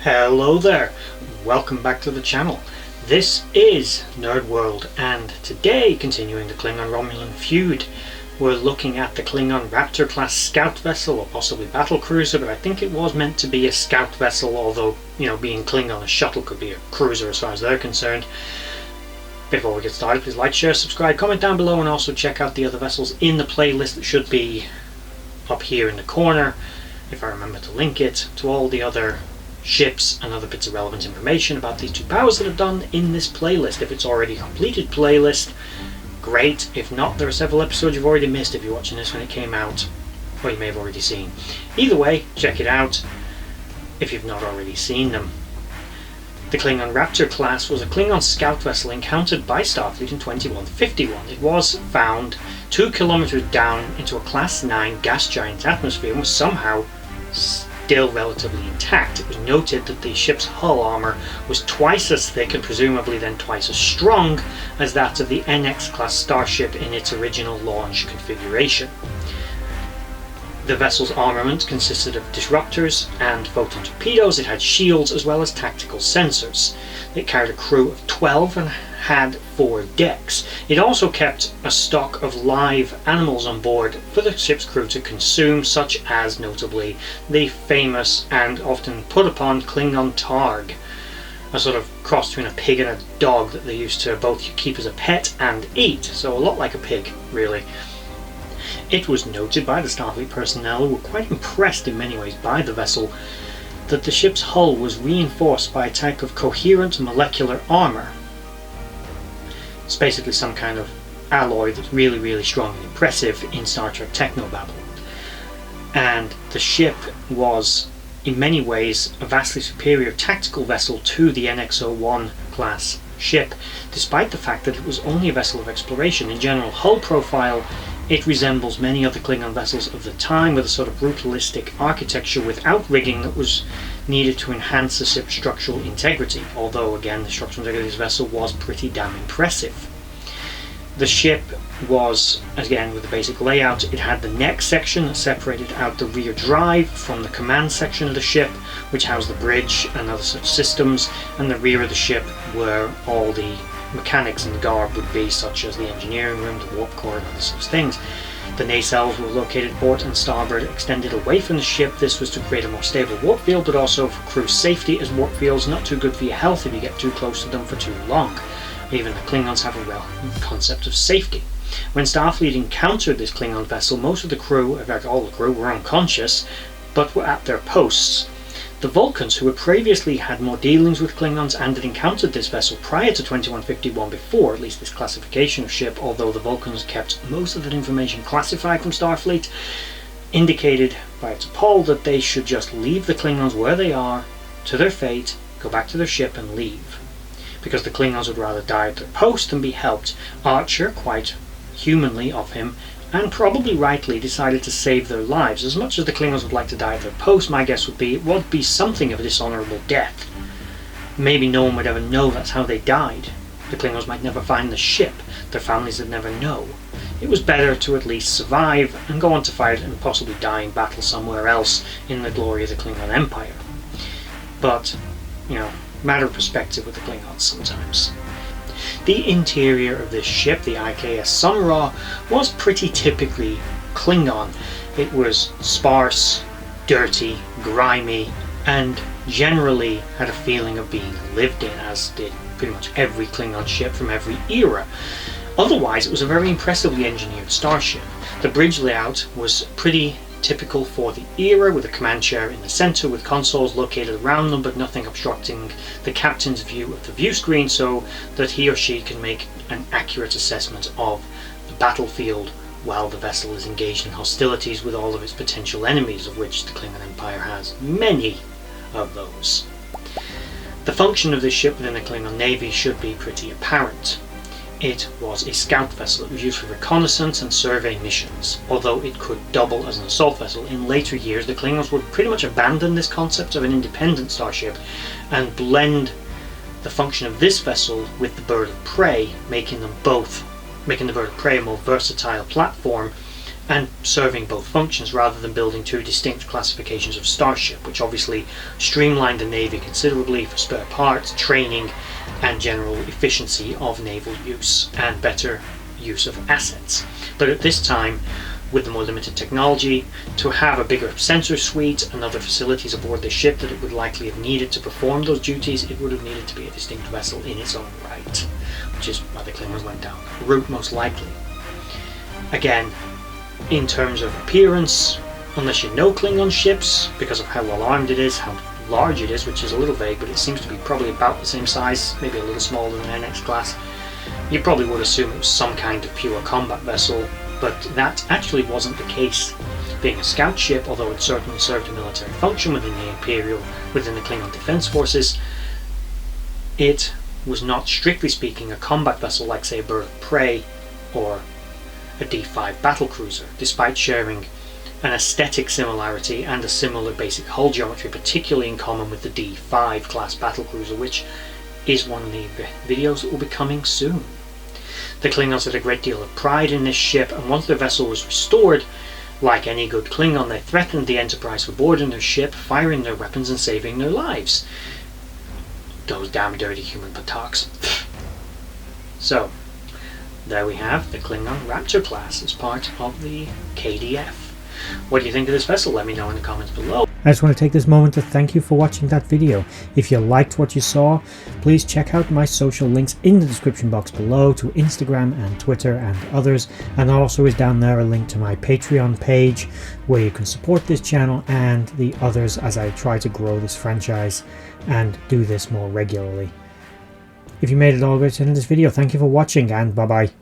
Hello there, welcome back to the channel. This is Nerd World, and today, continuing the Klingon-Romulan feud, we're looking at the Klingon Raptor class scout vessel, or possibly battle cruiser, but I think it was meant to be a scout vessel, although, being Klingon, a shuttle could be a cruiser as far as they're concerned. Before we get started, please like, share, subscribe, comment down below, and also check out the other vessels in the playlist that should be up here in the corner, if I remember to link it, to all the other ships and other bits of relevant information about these two powers that I've done in this playlist. If it's already a completed playlist, great. If not, there are several episodes you've already missed if you're watching this when it came out, or you may have already seen. Either way, check it out if you've not already seen them. The Klingon Raptor class was a Klingon scout vessel encountered by Starfleet in 2151. It was found 2 kilometers down into a Class 9 gas giant atmosphere and was somehow still relatively intact. It was noted that the ship's hull armour was twice as thick and presumably then twice as strong as that of the NX class starship in its original launch configuration. The vessel's armament consisted of disruptors and photon torpedoes. It had shields as well as tactical sensors. It carried a crew of 12 and had 4 decks. It also kept a stock of live animals on board for the ship's crew to consume, such as notably the famous and often put upon Klingon targ, a sort of cross between a pig and a dog that they used to both keep as a pet and eat, so a lot like a pig, really. It was noted by the Starfleet personnel, who were quite impressed in many ways by the vessel, that the ship's hull was reinforced by a type of coherent molecular armour. It's basically some kind of alloy that's really, really strong and impressive in Star Trek technobabble. And the ship was, in many ways, a vastly superior tactical vessel to the NX-01 class ship, despite the fact that it was only a vessel of exploration. In general hull profile, it resembles many other Klingon vessels of the time, with a sort of brutalistic architecture without rigging that was needed to enhance the ship's structural integrity, although again the structural integrity of this vessel was pretty damn impressive. The ship was, again with the basic layout, it had the neck section that separated out the rear drive from the command section of the ship, which housed the bridge and other such systems, and the rear of the ship where all the mechanics and garb would be, such as the engineering room, the warp core, and other such things. The nacelles were located port and starboard, extended away from the ship. This was to create a more stable warp field, but also for crew safety, as warp fields not too good for your health if you get too close to them for too long. Even the Klingons have a real concept of safety. When Starfleet encountered this Klingon vessel, most of the crew, in fact all the crew, were unconscious, but were at their posts. The Vulcans, who had previously had more dealings with Klingons and had encountered this vessel prior to 2151 before, at least this classification of ship, although the Vulcans kept most of that information classified from Starfleet, indicated by T'Pol that they should just leave the Klingons where they are, to their fate, go back to their ship and leave, because the Klingons would rather die at their post than be helped. Archer, quite humanly of him, and probably rightly, decided to save their lives. As much as the Klingons would like to die at their post, my guess would be it would be something of a dishonourable death. Maybe no one would ever know that's how they died. The Klingons might never find the ship. Their families would never know. It was better to at least survive and go on to fight and possibly die in battle somewhere else in the glory of the Klingon Empire. But, matter of perspective with the Klingons sometimes. The interior of this ship, the IKS Sun-Ra, was pretty typically Klingon. It was sparse, dirty, grimy, and generally had a feeling of being lived in, as did pretty much every Klingon ship from every era. Otherwise, it was a very impressively engineered starship. The bridge layout was pretty typical for the era, with a command chair in the center with consoles located around them, but nothing obstructing the captain's view of the view screen, so that he or she can make an accurate assessment of the battlefield while the vessel is engaged in hostilities with all of its potential enemies, of which the Klingon Empire has many of those. The function of this ship within the Klingon Navy should be pretty apparent. It was a scout vessel. It was used for reconnaissance and survey missions, although it could double as an assault vessel. In later years, the Klingons would pretty much abandon this concept of an independent starship and blend the function of this vessel with the bird of prey, making the bird of prey a more versatile platform and serving both functions rather than building two distinct classifications of starship, which obviously streamlined the Navy considerably for spare parts, training, and general efficiency of naval use and better use of assets. But at this time, with the more limited technology, to have a bigger sensor suite and other facilities aboard the ship that it would likely have needed to perform those duties, it would have needed to be a distinct vessel in its own right, which is why the Klingons went down that route most likely. Again, in terms of appearance, unless you know Klingon ships, because of how well armed it is, how large it is, which is a little vague, but it seems to be probably about the same size, maybe a little smaller than NX class, you probably would assume it was some kind of pure combat vessel, but that actually wasn't the case. Being a scout ship, although it certainly served a military function within the within the Klingon Defense Forces, it was not strictly speaking a combat vessel like, say, a bird of prey or a D5 battlecruiser, despite sharing an aesthetic similarity and a similar basic hull geometry, particularly in common with the D5 class battlecruiser, which is one of the videos that will be coming soon. The Klingons had a great deal of pride in this ship, and once their vessel was restored, like any good Klingon, they threatened the Enterprise for boarding their ship, firing their weapons and saving their lives. Those damn dirty human Pataks. So, there we have the Klingon Raptor class as part of the KDF. What do you think of this vessel? Let me know in the comments below. I just want to take this moment to thank you for watching that video. If you liked what you saw, please check out my social links in the description box below to Instagram and Twitter and others, and also is down there a link to my Patreon page where you can support this channel and the others as I try to grow this franchise and do this more regularly. If you made it all the way to the end of this video, thank you for watching, and bye bye.